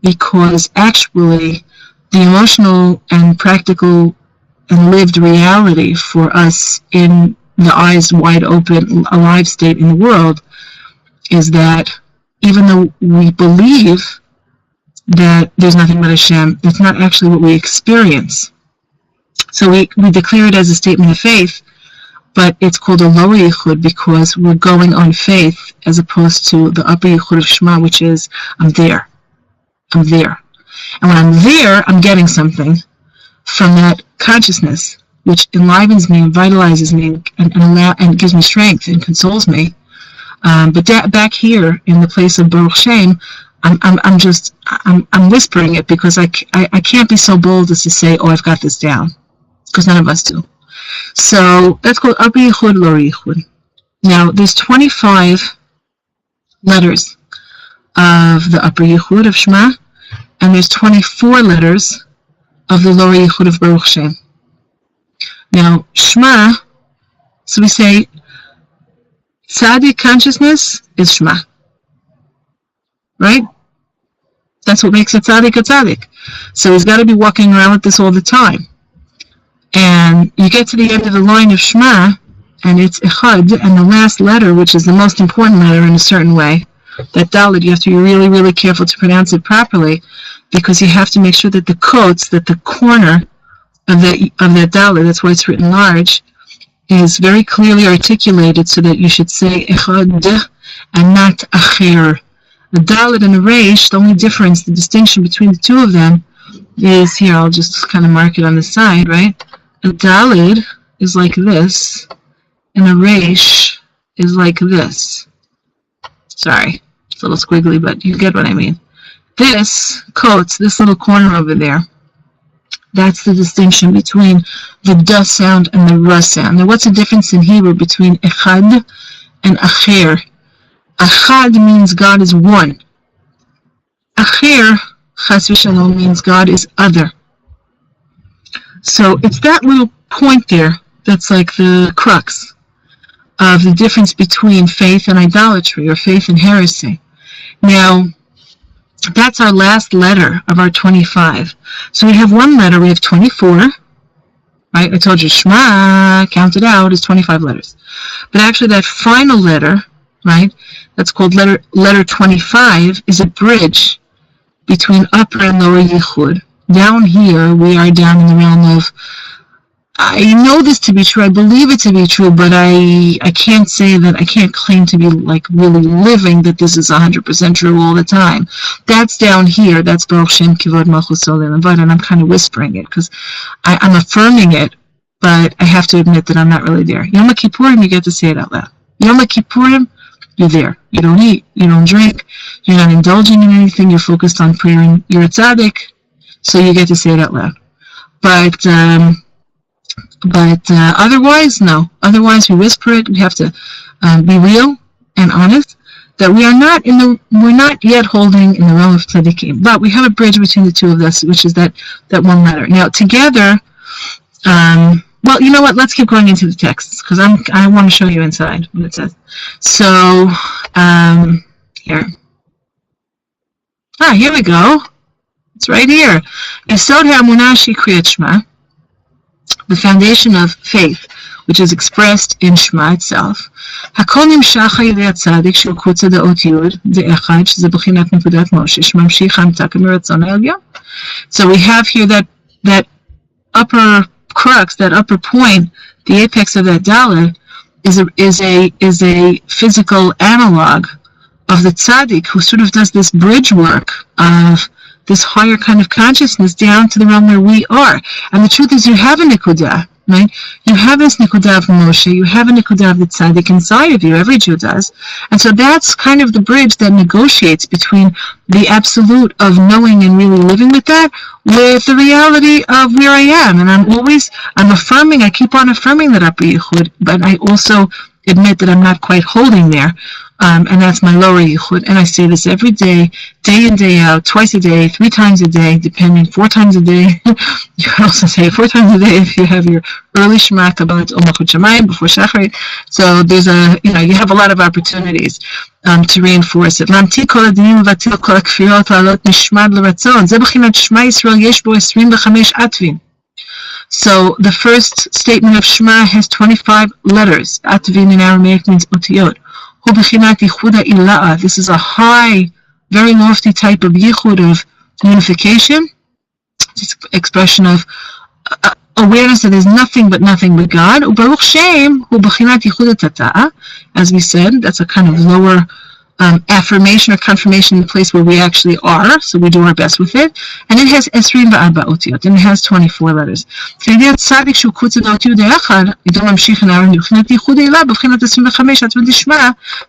because actually the emotional and practical and lived reality for us in the eyes wide open, alive state in the world is that even though we believe that there's nothing but Hashem, that's not actually what we experience. So we declare it as a statement of faith, but it's called a lower Yichud because we're going on faith as opposed to the upper Yichud of Shema, which is, I'm there. I'm there. And when I'm there, I'm getting something from that consciousness, which enlivens me and vitalizes me and gives me strength and consoles me. But back here in the place of Baruch Shem, I'm whispering it because I can't be so bold as to say, oh, I've got this down, because none of us do. So that's called upper Yichud, lower Yichud. Now there's 25 letters of the upper Yichud of Shema, and there's 24 letters of the lower Yichud of Baruch Shem. Now, Shema, so we say, tzaddik consciousness is Shema. Right? That's what makes a tzaddik. So he's got to be walking around with this all the time. And you get to the end of the line of Shema, and it's echad, and the last letter, which is the most important letter in a certain way, that dalet, you have to be really, really careful to pronounce it properly, because you have to make sure that the quotes, that the corner of that dalet, that's why it's written large, is very clearly articulated, so that you should say echad and not acher. The dalet and the reish, the only difference, the distinction between the two of them is, here, I'll just kind of mark it on the side, right? A dalet is like this, and a reish is like this. Sorry, it's a little squiggly, but you get what I mean. This quotes, this little corner over there, that's the distinction between the duh sound and the ruh sound. Now, what's the difference in Hebrew between echad and acher? Echad means God is one. Acher, chas v'shalom, means God is other. So it's that little point there that's like the crux of the difference between faith and idolatry, or faith and heresy. Now, that's our last letter of our 25. So we have one letter, we have 24, right? I told you, Shema, counted out, is 25 letters. But actually that final letter, right, that's called letter 25, is a bridge between upper and lower yichud. Down here, we are down in the realm of, I know this to be true, I believe it to be true, but I can't say that, I can't claim to be like really living that this is 100% true all the time. That's down here, that's Baruch Shem Kivod Malchus Olam, and I'm kind of whispering it, because I'm affirming it, but I have to admit that I'm not really there. Yom Kippurim, you get to say it out loud. Yom Kippurim, you're there. You don't eat, you don't drink, you're not indulging in anything, you're focused on prayer, and you're a tzaddik, so you get to say it out loud. But otherwise, no. Otherwise, we whisper it. We have to be real and honest that we're not yet holding in the realm of tzaddikim. But we have a bridge between the two of us, which is that one letter. Now, together, well, you know what? Let's keep going into the texts, because I want to show you inside what it says. So, here. Here we go. It's right here. Yesod ha'emunah she'kriyat Shema, the foundation of faith, which is expressed in Shema itself. Hakol nimshach ha'yidei tzaddik shel kutza da'ot yud de'echad sheze b'chinat nekudat Moshe shemamshich hamtaka miratzon ha'elyon. So we have here that upper crux, that upper point, the apex of that dalet, is a physical analog of the tzaddik, who sort of does this bridge work of this higher kind of consciousness down to the realm where we are. And the truth is, you have a nekudah, right? You have this nekudah of Moshe, you have a nekudah of the tzaddik inside of you, every Jew does. And so that's kind of the bridge that negotiates between the absolute of knowing and really living with that, with the reality of where I am. And I'm affirming, I keep on affirming that upper yichud, but I also admit that I'm not quite holding there. And that's my lower yichud, and I say this every day, day in, day out, twice a day, 3 times a day, depending, 4 times a day. You can also say it 4 times a day if you have your early Shema Kabbalat Olachot Shamayim before Shacharit. So there's you have a lot of opportunities to reinforce it. Lamti kol adinim vatil kol hakfirot la'alot nishmad l'ratzon. Ze b'chinat Shema Yisrael yesh bo 25 atvin. So the first statement of Shema has 25 letters. Atvin in Aramaic means otiyot. This is a high, very lofty type of yichud, of unification. It's an expression of awareness that there's nothing but God. As we said, that's a kind of lower affirmation or confirmation in the place where we actually are, so we do our best with it. And it has 24 otiyot, and it has 24 letters.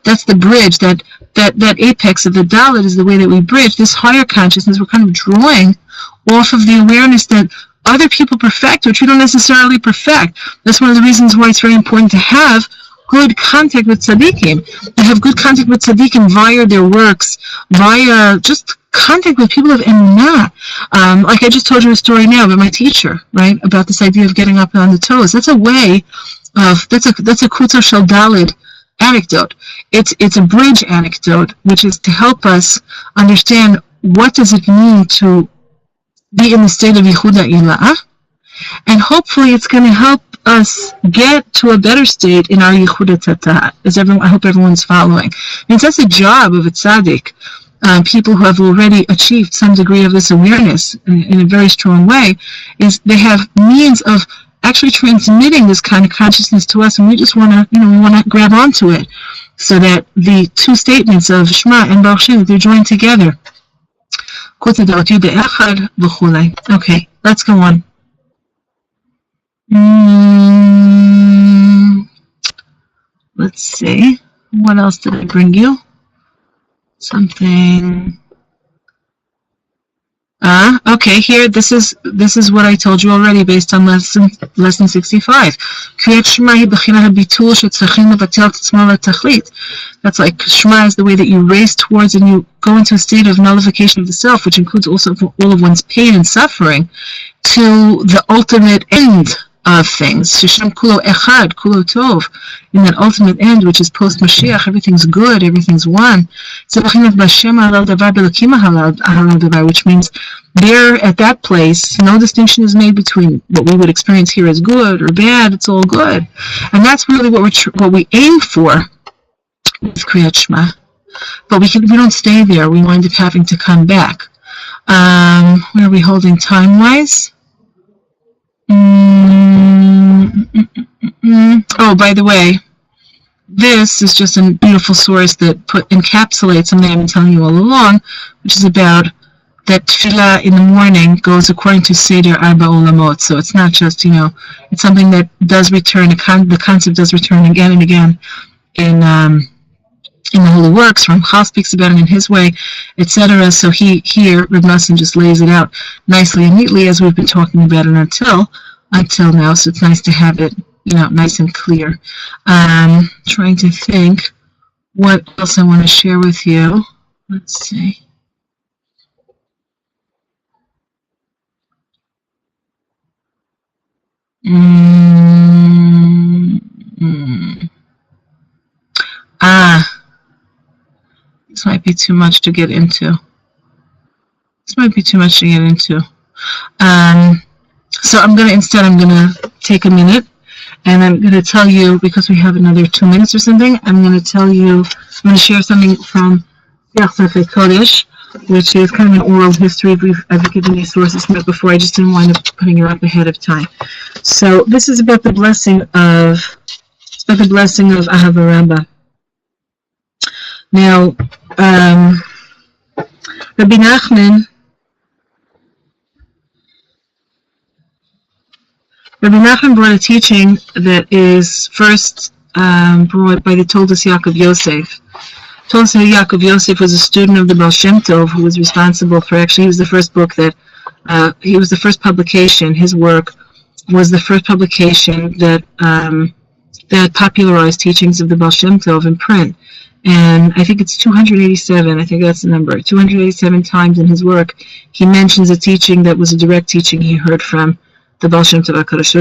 That's the bridge, that apex of the dalet is the way that we bridge this higher consciousness. We're kind of drawing off of the awareness that other people perfect, which we don't necessarily perfect. That's one of the reasons why it's very important to have good contact with tzaddikim, and have good contact with tzaddikim via their works, via just contact with people of emunah. Like I just told you a story now about my teacher, right? About this idea of getting up on the toes. That's a way of, that's a kutza shel daled anecdote. It's a bridge anecdote, which is to help us understand what does it mean to be in the state of yichud ha'ila'ah, and hopefully it's going to help us get to a better state in our Yehuda Tata. I hope everyone's following. And that's a job of a tzaddik. People who have already achieved some degree of this awareness in a very strong way, is they have means of actually transmitting this kind of consciousness to us, and we just want to, we want to grab onto it, so that the two statements of Shema and Baruch Shem, they're joined together. Okay, let's go on. Let's see. What else did I bring you? Something. Okay, here, this is what I told you already based on lesson 65. That's like Shema is the way that you race towards and you go into a state of nullification of the self, which includes also all of one's pain and suffering, to the ultimate end of things. Shishem kulo echad, kulo tov, in that ultimate end, which is post Mashiach, everything's good, everything's one. Which means there at that place, no distinction is made between what we would experience here as good or bad. It's all good, and that's really what we aim for with Kriyat Shema. But we don't stay there. We wind up having to come back. Where are we holding time-wise? Oh, by the way, this is just a beautiful source that encapsulates something I've been telling you all along, which is about that tefillah in the morning goes according to Seder Arba Olamot. So it's not just, it's something that does return, the concept does return again and again in the Holy Works. Ramchal speaks about it in his way, etc. So here, Reb Nosson just lays it out nicely and neatly as we've been talking about it until now. So it's nice to have it, nice and clear. Trying to think what else I want to share with you. Let's see. This might be too much to get into. So I'm going to take a minute, and I'm going to tell you, because we have another 2 minutes or something, I'm going to share something from Yachzafei Kodesh, which is kind of an oral history. I've given these sources from it before. I just didn't wind up putting it up ahead of time. So this is about the blessing of Ahava Rabbah. Now, Rabbi Nachman brought a teaching that is first brought by the Toldos Yaakov Yosef. Toldos Yaakov Yosef was a student of the Baal Shem Tov, who was responsible for, he was the first book that, he was the first publication, his work was the first publication that popularized teachings of the Baal Shem Tov in print. And I think it's 287, I think that's the number, 287 times in his work, he mentions a teaching that was a direct teaching he heard from the Baal Shem Tov HaKadosh. So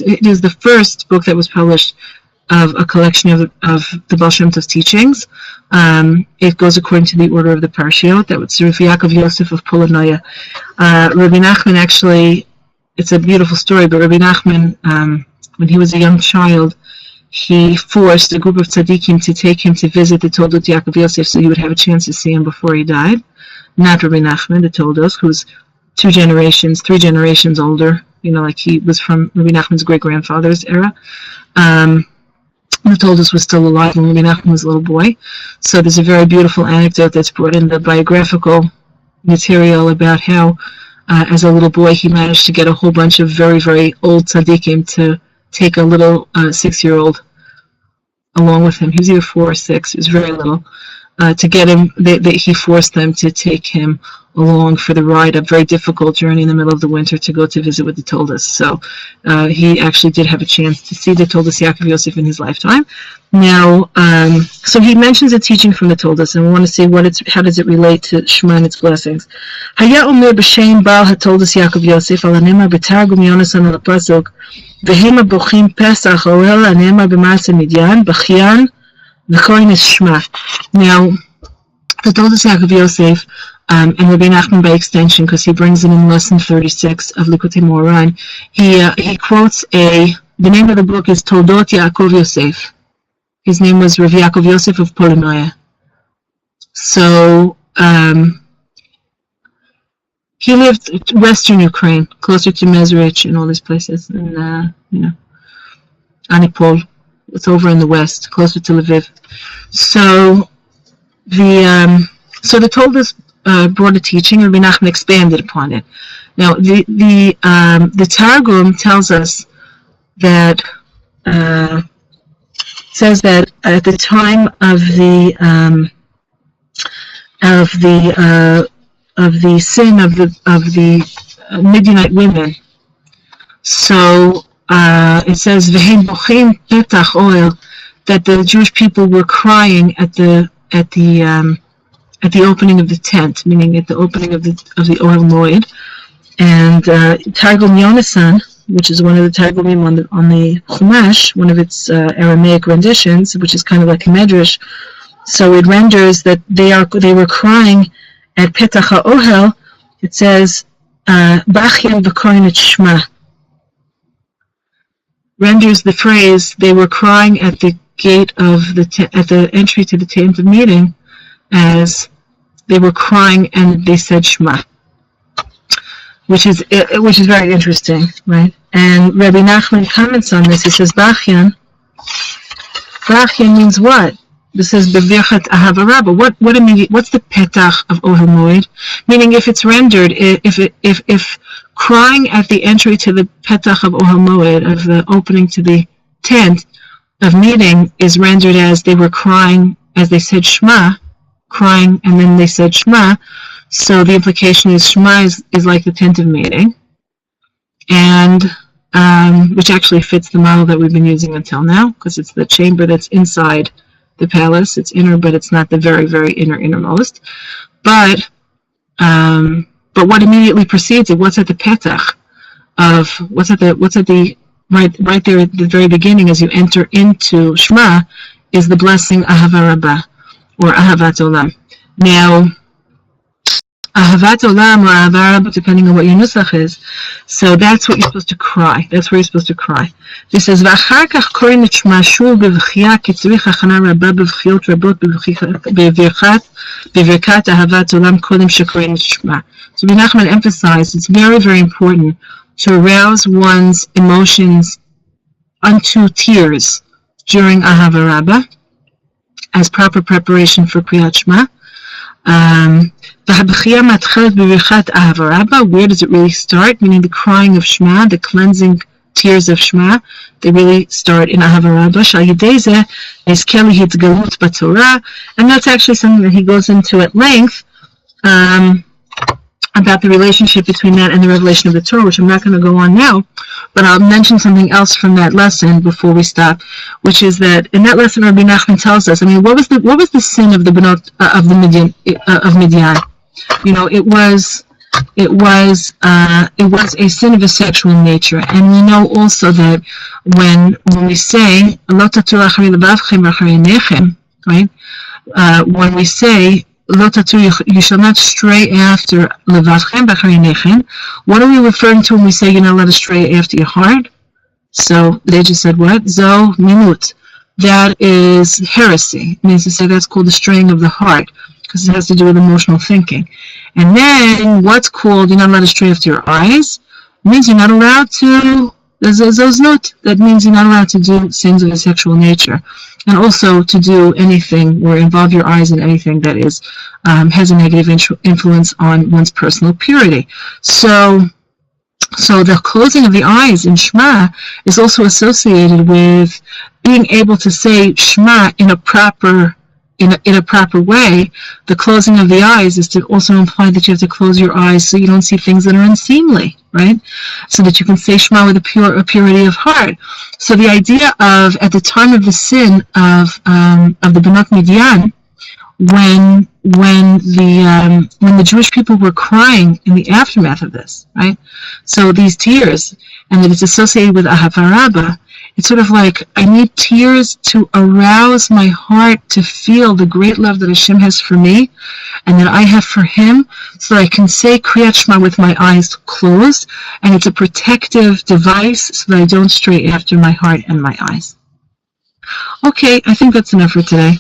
it is the first book that was published of a collection of the Baal Shem Tov's teachings. It goes according to the order of the Parshiot. That was Rav Yaakov Yosef of Polonaya. Rabbi Nachman, actually, it's a beautiful story, but Rabbi Nachman, when he was a young child, he forced a group of tzaddikim to take him to visit the Toldot Yaakov Yosef so he would have a chance to see him before he died. Not Rabbi Nachman, the Toldos, who's 3 generations older, like he was from Rabbi Nachman's great-grandfather's era. The Toldos was still alive when Rabbi Nachman was a little boy. So there's a very beautiful anecdote that's brought in the biographical material about how, as a little boy, he managed to get a whole bunch of very, very old tzaddikim to take a little 6-year-old along with him. He was either 4 or 6. He was very little. To get him, he forced them to take him along for the ride, a very difficult journey in the middle of the winter to go to visit with the Toldos. So he actually did have a chance to see the Toldos Yaakov Yosef in his lifetime. Now, so he mentions a teaching from the Toldos, and we want to see how does it relate to Shema and its blessings. Haya omer b'shem Baal HaToldos Yaakov Yosef al hanema b'targum Yonasan al pasuk v'hema bochim Pesach oel hanema b'maaseh Midyan b'chian v'koin es Shema. Now, the Toldos Yaakov Yosef and Rabbi Nachman by extension, because he brings it in lesson 36 of Likutey Moharan. He quotes the name of the book is Toldot Yaakov Yosef. His name was Rav Yaakov Yosef of Polonoia. So he lived in Western Ukraine, closer to Mezrich and all these places, and Anipol. It's over in the west, closer to Lviv. So the Toldos brought a teaching, and Rabbi Nachman expanded upon it. Now the Targum tells us that says that at the time of the sin of the Midianite women, so it says V'hem bochim petach oil, that the Jewish people were crying at the opening of the tent, meaning at the opening of the oil moed. And Targum Yonasan, which is one of the Targumim on the Chumash, one of its Aramaic renditions, which is kind of like a medrash, so it renders that they were crying at Petach HaOhel. It says Bachyan v'korin et Shma, renders the phrase they were crying at the gate of at the entry to the tent of meeting as they were crying and they said Shema, which is very interesting, right? And Rabbi Nachman comments on this. He says Bachyan means what? This is Bevirchat Ahava Rabba. What's the petach of Ohel Moed? Meaning, if it's rendered, if crying at the entry to the petach of Ohel Moed, of the opening to the tent of meeting, is rendered as they were crying as they said Shema, crying and then they said Shema. So the implication is Shema is like the tent of meeting, and which actually fits the model that we've been using until now, because it's the chamber that's inside the palace. It's inner, but it's not the very, very innermost. But what immediately precedes it? What's at the petach of what's at the right there at the very beginning as you enter into Shema is the blessing Ahava Rabbah or Ahavat Olam. Now, Ahavat Olam or Ahavat Rabbah, depending on what your nusach is. So that's what you're supposed to cry. That's where you're supposed to cry. This says, "V'achar kach korin et Shema shuv b'v'chia kitzrich achana rabba b'v'chiot rabot b'v'virkat Ahavat Olam kodem shekorin et Shema." So Rabbi Nachman emphasized it's very, very important to arouse one's emotions unto tears during Ahava Rabbah as proper preparation for Kriyat Shema. Where does it really start? Meaning the crying of Shema, the cleansing tears of Shema, they really start in Ahava Rabbah. And that's actually something that he goes into at length about the relationship between that and the revelation of the Torah, which I'm not going to go on now, but I'll mention something else from that lesson before we stop, which is that in that lesson Rabbi Nachman tells us, what was the sin of the Benot of Midian? It was a sin of a sexual nature, and we know also that when we say right, when we say you shall not stray after levavchem b'charinechem. What are we referring to when we say you're not allowed to stray after your heart? So they just said what? Zo minut. That is heresy. It means to say that's called the straying of the heart, because it has to do with emotional thinking. And then what's called you're not allowed to stray after your eyes? It means you're not allowed to. That means you're not allowed to do sins of a sexual nature, and also to do anything or involve your eyes in anything that is has a negative influence on one's personal purity. So the closing of the eyes in Shema is also associated with being able to say Shema in a proper way. The closing of the eyes is to also imply that you have to close your eyes so you don't see things that are unseemly, right? So that you can say Shema with a purity of heart. So the idea of at the time of the sin of the Benot Midian, when the Jewish people were crying in the aftermath of this, right? So these tears, and that it's associated with Ahava Rabbah, It's sort of like I need tears to arouse my heart to feel the great love that Hashem has for me and that I have for Him, so that I can say Kriyat Shema with my eyes closed, and it's a protective device so that I don't stray after my heart and my eyes. Okay, I think that's enough for today.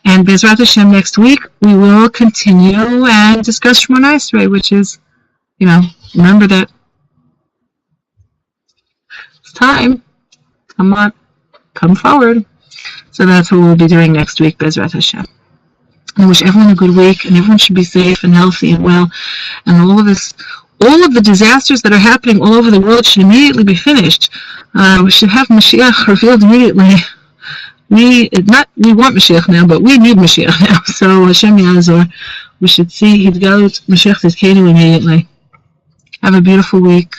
And Bezrat Hashem, next week we will continue and discuss Shemona Esrei, which is, remember that it's time. Come on, come forward. So that's what we'll be doing next week, Bezrat Hashem. I wish everyone a good week, and everyone should be safe and healthy and well, and all of the disasters that are happening all over the world should immediately be finished. We should have Mashiach revealed immediately. We want Mashiach now, but we need Mashiach now. So Hashem Yazor, we should see Hidgalut Mashiach Tzidkenu immediately. Have a beautiful week.